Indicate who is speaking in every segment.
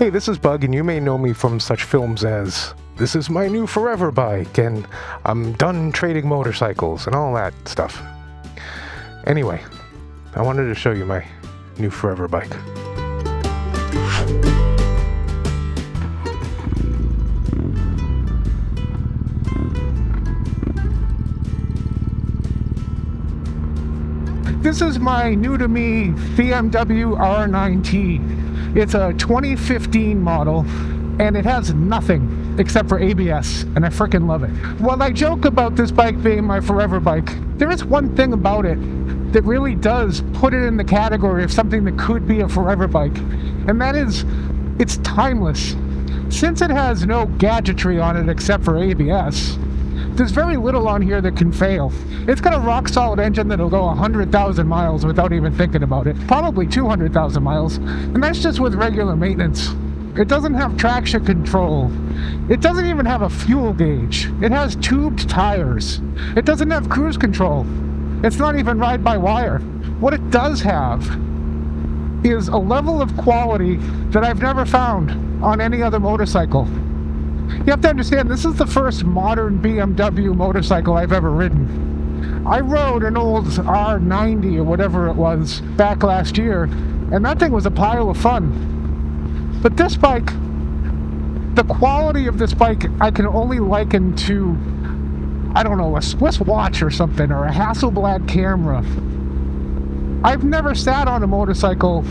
Speaker 1: Hey, this is Bug, and you may know me from such films as "This is my new forever bike," and "I'm done trading motorcycles," and all that stuff. Anyway, I wanted to show you my new forever bike. This is my new-to-me BMW R nineT. It's a 2015 model, and it has nothing except for ABS, and I freaking love it. While I joke about this bike being my forever bike, there is one thing about it that really does put it in the category of something that could be a forever bike, and that is, it's timeless. Since it has no gadgetry on it except for ABS, there's very little on here that can fail. It's got a rock-solid engine that'll go 100,000 miles without even thinking about it. Probably 200,000 miles. And that's just with regular maintenance. It doesn't have traction control. It doesn't even have a fuel gauge. It has tubed tires. It doesn't have cruise control. It's not even ride-by-wire. What it does have is a level of quality that I've never found on any other motorcycle. You have to understand, this is the first modern BMW motorcycle I've ever ridden. I rode an old R90 or whatever it was back last year, and that thing was a pile of fun. But this bike, the quality of this bike, I can only liken to, I don't know, a Swiss watch or something, or a Hasselblad camera. I've never sat on a motorcycle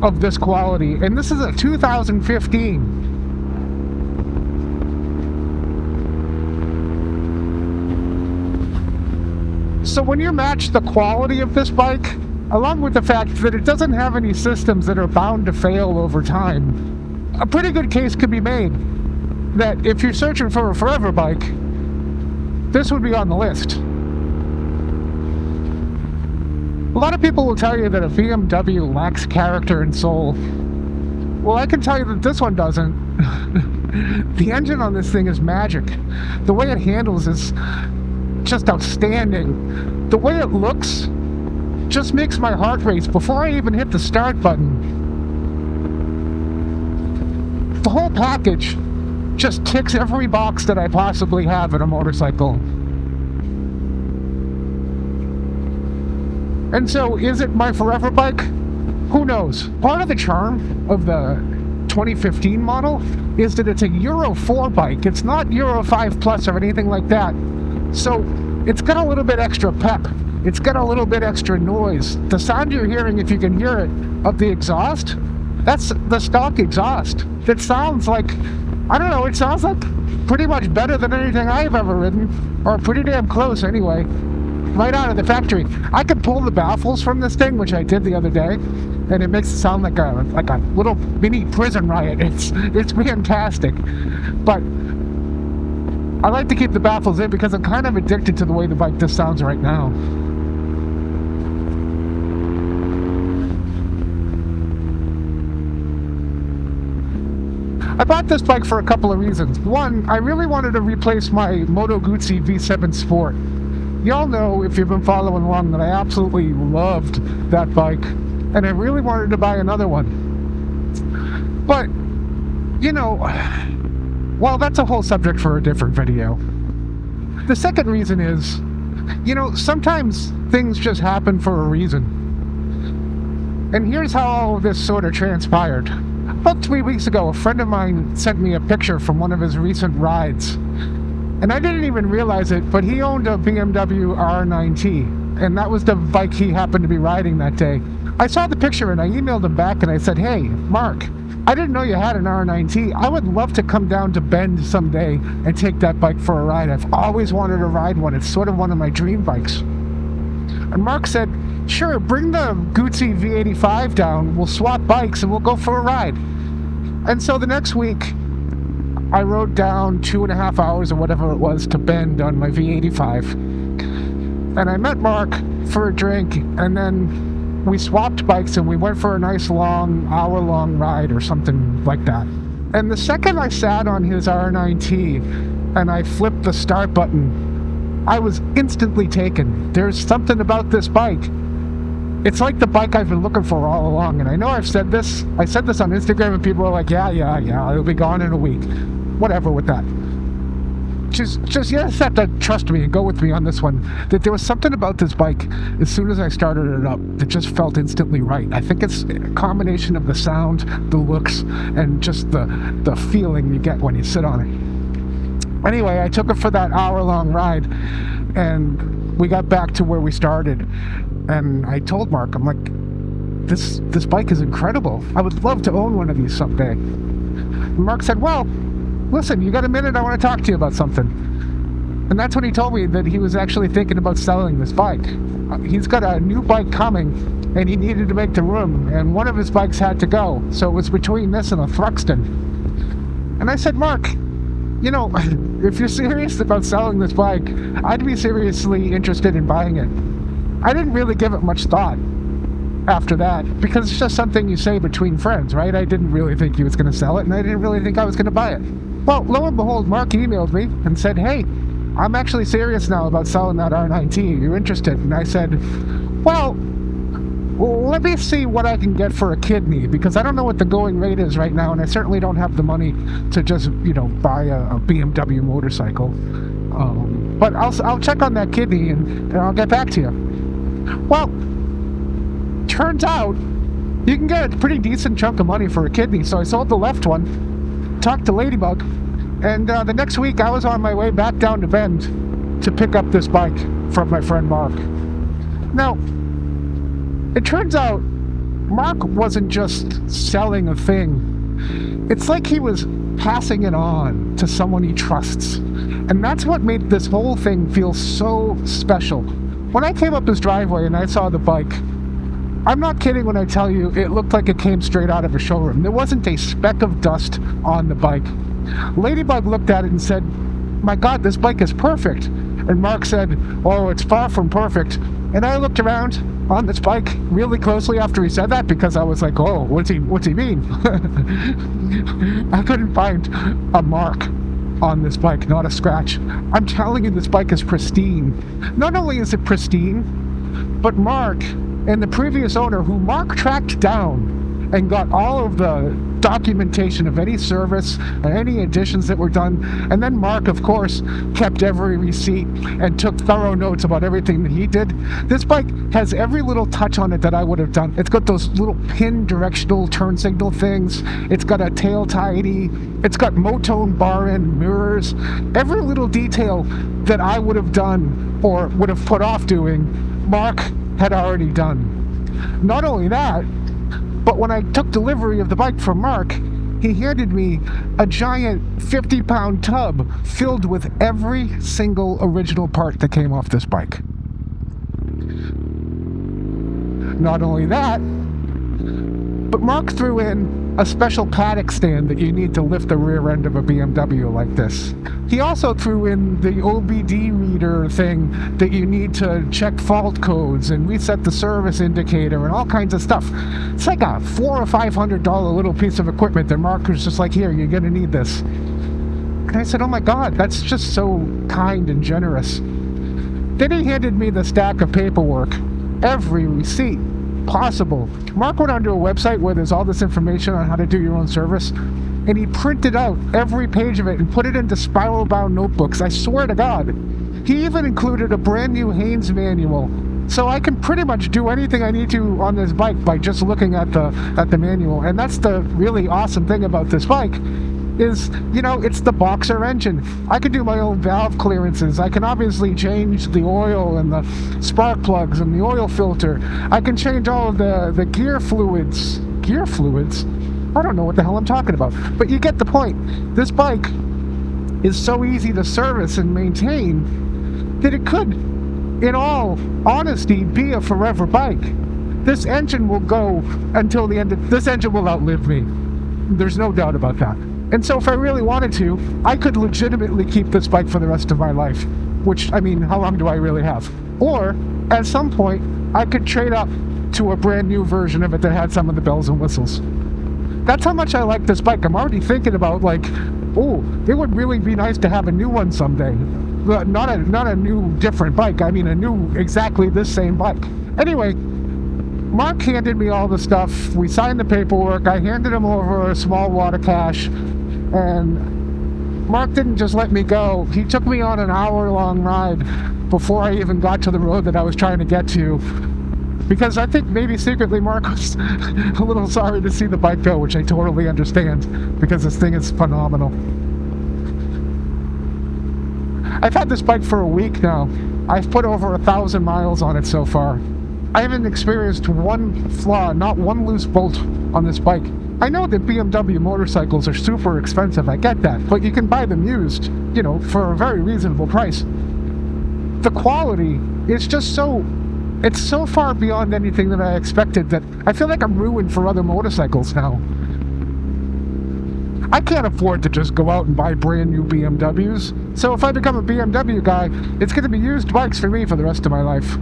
Speaker 1: of this quality, and this is a 2015. So when you match the quality of this bike, along with the fact that it doesn't have any systems that are bound to fail over time, a pretty good case could be made that if you're searching for a forever bike, this would be on the list. A lot of people will tell you that a BMW lacks character and soul. Well, I can tell you that this one doesn't. The engine on this thing is magic. The way it handles is just outstanding. The way it looks just makes my heart race before I even hit the start button. The whole package just ticks every box that I possibly have in a motorcycle. And so, is it my forever bike? Who knows? Part of the charm of the 2015 model is that it's a Euro 4 bike. It's not Euro 5 Plus or anything like that. So it's got a little bit extra pep. It's got a little bit extra noise. The sound you're hearing, if you can hear it, of the exhaust, that's the stock exhaust. That sounds like, I don't know, it sounds like pretty much better than anything I've ever ridden, or pretty damn close anyway, right out of the factory. I could pull the baffles from this thing, which I did the other day, and it makes it sound like a little mini prison riot. It's fantastic. But I like to keep the baffles in because I'm kind of addicted to the way the bike just sounds right now. I bought this bike for a couple of reasons. One, I really wanted to replace my Moto Guzzi V7 Sport. Y'all know, if you've been following along, that I absolutely loved that bike, and I really wanted to buy another one. But, you know, well, that's a whole subject for a different video. The second reason is, you know, sometimes things just happen for a reason. And here's how all of this sort of transpired. About 3 weeks ago, a friend of mine sent me a picture from one of his recent rides. And I didn't even realize it, but he owned a BMW R nineT, and that was the bike he happened to be riding that day. I saw the picture and I emailed him back and I said, "Hey, Mark, I didn't know you had an R nineT. I would love to come down to Bend someday and take that bike for a ride. I've always wanted to ride one. It's sort of one of my dream bikes." And Mark said, "Sure, bring the Guzzi V85 down. We'll swap bikes and we'll go for a ride." And so the next week, I rode down 2.5 hours or whatever it was to Bend on my V85. And I met Mark for a drink, and then we swapped bikes and we went for a nice long, hour-long ride or something like that. And the second I sat on his R nineT and I flipped the start button, I was instantly taken. There's something about this bike It's like the bike I've been looking for all along. And I know I said this on Instagram, and people are like, yeah, it'll be gone in a week. Whatever with that. Just you just have to trust me and go with me on this one. That there was something about this bike as soon as I started it up that just felt instantly right. I think it's a combination of the sound, the looks, and just the feeling you get when you sit on it. Anyway, I took it for that hour-long ride, and we got back to where we started. And I told Mark, I'm like, this bike is incredible. I would love to own one of these someday. And Mark said, well, listen, you got a minute? I want to talk to you about something. And that's when he told me that he was actually thinking about selling this bike. He's got a new bike coming, and he needed to make the room, and one of his bikes had to go. So it was between this and a Thruxton. And I said, Mark, you know, if you're serious about selling this bike, I'd be seriously interested in buying it. I didn't really give it much thought after that, because it's just something you say between friends, right? I didn't really think he was going to sell it, and I didn't really think I was going to buy it. Well, lo and behold, Mark emailed me and said, hey, I'm actually serious now about selling that R9T. You're interested? And I said, well, let me see what I can get for a kidney, because I don't know what the going rate is right now, and I certainly don't have the money to just, buy a BMW motorcycle. But I'll check on that kidney, and I'll get back to you. Well, turns out you can get a pretty decent chunk of money for a kidney, so I sold the left one, talked to Ladybug, and the next week I was on my way back down to Bend to pick up this bike from my friend Mark. Now, it turns out Mark wasn't just selling a thing. It's like he was passing it on to someone he trusts. And that's what made this whole thing feel so special. When I came up his driveway and I saw the bike, I'm not kidding when I tell you it looked like it came straight out of a showroom. There wasn't a speck of dust on the bike. Ladybug looked at it and said, my God, this bike is perfect. And Mark said, oh, it's far from perfect. And I looked around on this bike really closely after he said that, because I was like, oh, what's he mean? I couldn't find a mark on this bike, not a scratch. I'm telling you, this bike is pristine. Not only is it pristine, but Mark and the previous owner, who Mark tracked down and got all of the documentation of any service and any additions that were done, and then Mark, of course, kept every receipt and took thorough notes about everything that he did. This bike has every little touch on it that I would have done. It's got those little pin directional turn signal things. It's got a tail tidy. It's got Motone bar end mirrors. Every little detail that I would have done or would have put off doing, Mark had already done. Not only that, but when I took delivery of the bike from Mark, he handed me a giant 50-pound tub filled with every single original part that came off this bike. Not only that, but Mark threw in a special paddock stand that you need to lift the rear end of a BMW like this. He also threw in the OBD reader thing that you need to check fault codes and reset the service indicator and all kinds of stuff. It's like a $400 or $500 little piece of equipment that Mark was just like, here, you're gonna need this. And I said, oh my God, that's just so kind and generous. Then he handed me the stack of paperwork, every receipt possible. Mark went onto a website where there's all this information on how to do your own service, and he printed out every page of it and put it into spiral-bound notebooks. I swear to God. He even included a brand new Haynes manual, so I can pretty much do anything I need to on this bike by just looking at the manual. And that's the really awesome thing about this bike, is, it's the boxer engine. I can do my own valve clearances. I can obviously change the oil and the spark plugs and the oil filter. I can change all of the gear fluids. Gear fluids? I don't know what the hell I'm talking about. But you get the point. This bike is so easy to service and maintain that it could, in all honesty, be a forever bike. This engine will go until the end this engine will outlive me. There's no doubt about that. And so if I really wanted to, I could legitimately keep this bike for the rest of my life. Which, I mean, how long do I really have? Or, at some point, I could trade up to a brand new version of it that had some of the bells and whistles. That's how much I like this bike. I'm already thinking about, like, oh, it would really be nice to have a new one someday. Not a new different bike. I mean a new, exactly this same bike. Anyway, Mark handed me all the stuff. We signed the paperwork. I handed him over a small wad of cash, and Mark didn't just let me go. He took me on an hour-long ride before I even got to the road that I was trying to get to, because I think maybe secretly Mark was a little sorry to see the bike go, which I totally understand, because this thing is phenomenal. I've had this bike for a week now. I've put over 1,000 miles on it so far. I haven't experienced one flaw, not one loose bolt on this bike. I know that BMW motorcycles are super expensive, I get that, but you can buy them used, you know, for a very reasonable price. The quality is just it's so far beyond anything that I expected that I feel like I'm ruined for other motorcycles now. I can't afford to just go out and buy brand new BMWs, so if I become a BMW guy, it's going to be used bikes for me for the rest of my life.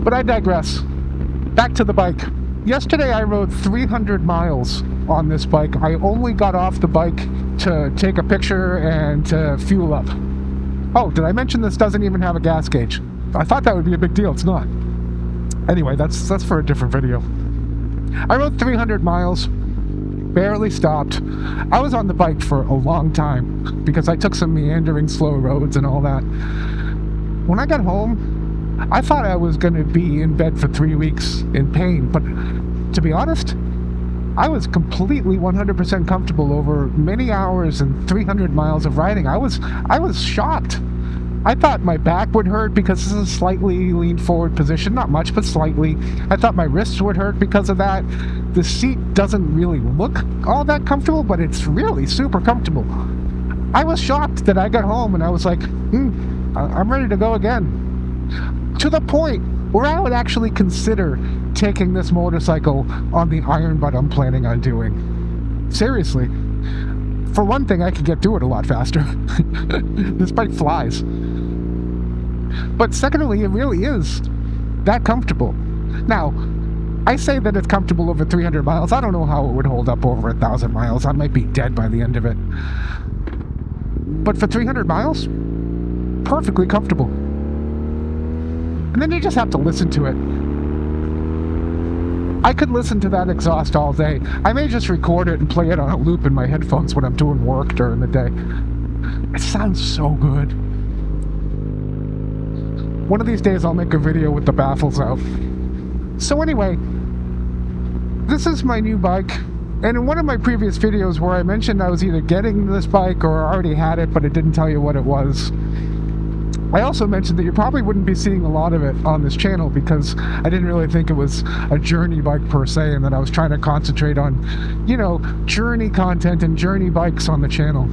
Speaker 1: But I digress. Back to the bike. Yesterday I rode 300 miles on this bike. I only got off the bike to take a picture and to fuel up. Oh, did I mention this doesn't even have a gas gauge? I thought that would be a big deal. It's not. Anyway, that's for a different video. I rode 300 miles, barely stopped. I was on the bike for a long time because I took some meandering slow roads and all that. When I got home, I thought I was going to be in bed for 3 weeks in pain, but to be honest, I was completely 100% comfortable over many hours and 300 miles of riding. I was shocked. I thought my back would hurt because this is a slightly lean forward position, not much, but slightly. I thought my wrists would hurt because of that. The seat doesn't really look all that comfortable, but it's really super comfortable. I was shocked that I got home and I was like, I'm ready to go again. To the point where I would actually consider taking this motorcycle on the iron butt I'm planning on doing. Seriously. For one thing, I could get through it a lot faster. This bike flies. But secondly, it really is that comfortable. Now, I say that it's comfortable over 300 miles. I don't know how it would hold up over 1,000 miles. I might be dead by the end of it. But for 300 miles, perfectly comfortable. And then you just have to listen to it. I could listen to that exhaust all day. I may just record it and play it on a loop in my headphones when I'm doing work during the day. It sounds so good. One of these days I'll make a video with the baffles out. So anyway, this is my new bike. And in one of my previous videos where I mentioned I was either getting this bike or already had it, but it didn't tell you what it was, I also mentioned that you probably wouldn't be seeing a lot of it on this channel because I didn't really think it was a journey bike per se, and that I was trying to concentrate on, you know, journey content and journey bikes on the channel.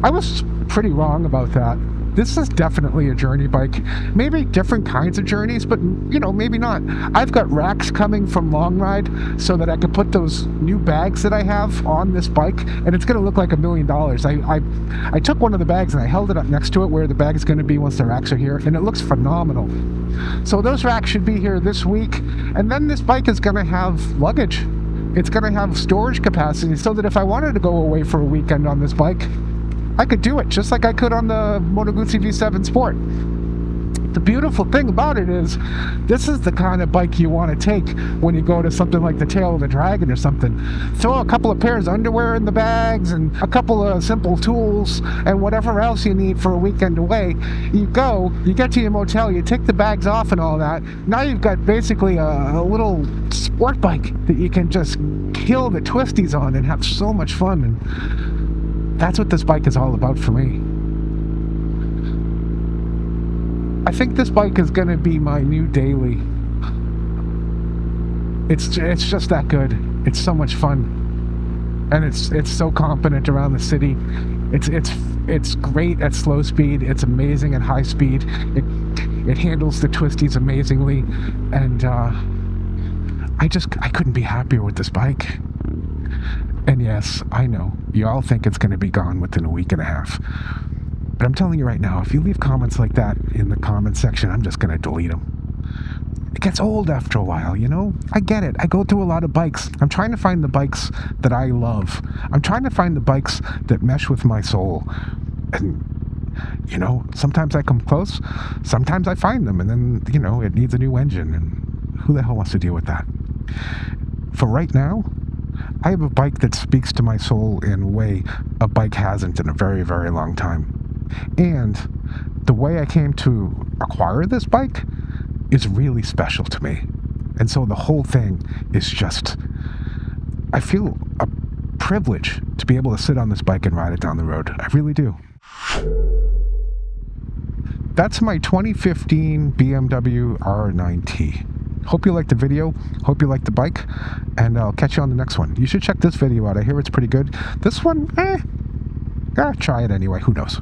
Speaker 1: I was pretty wrong about that. This is definitely a journey bike. Maybe different kinds of journeys, but, you know, maybe not. I've got racks coming from Long Ride so that I could put those new bags that I have on this bike, and it's going to look like $1 million. I took one of the bags and I held it up next to it where the bag is going to be once the racks are here, and it looks phenomenal. So those racks should be here this week, and then this bike is going to have luggage. It's going to have storage capacity so that if I wanted to go away for a weekend on this bike, I could do it just like I could on the Moto Guzzi V7 Sport. The beautiful thing about it is, this is the kind of bike you want to take when you go to something like the Tail of the Dragon or something. Throw a couple of pairs of underwear in the bags and a couple of simple tools and whatever else you need for a weekend away. You go, you get to your motel, you take the bags off and all that. Now you've got basically a little sport bike that you can just kill the twisties on and have so much fun. And that's what this bike is all about for me. I think this bike is going to be my new daily. It's just that good. It's so much fun, and it's so competent around the city. It's great at slow speed. It's amazing at high speed. It handles the twisties amazingly, and I couldn't be happier with this bike. And yes, I know, you all think it's going to be gone within a week and a half. But I'm telling you right now, if you leave comments like that in the comment section, I'm just going to delete them. It gets old after a while, you know? I get it. I go through a lot of bikes. I'm trying to find the bikes that I love. I'm trying to find the bikes that mesh with my soul. And You know, sometimes I come close, sometimes I find them, and then, you know, it needs a new engine, and who the hell wants to deal with that? For right now, I have a bike that speaks to my soul in a way a bike hasn't in a very, very long time. And the way I came to acquire this bike is really special to me. And so the whole thing is just, I feel a privilege to be able to sit on this bike and ride it down the road. I really do. That's my 2015 BMW R nineT. Hope you liked the video, hope you liked the bike, and I'll catch you on the next one. You should check this video out. I hear it's pretty good. This one, try it anyway. Who knows?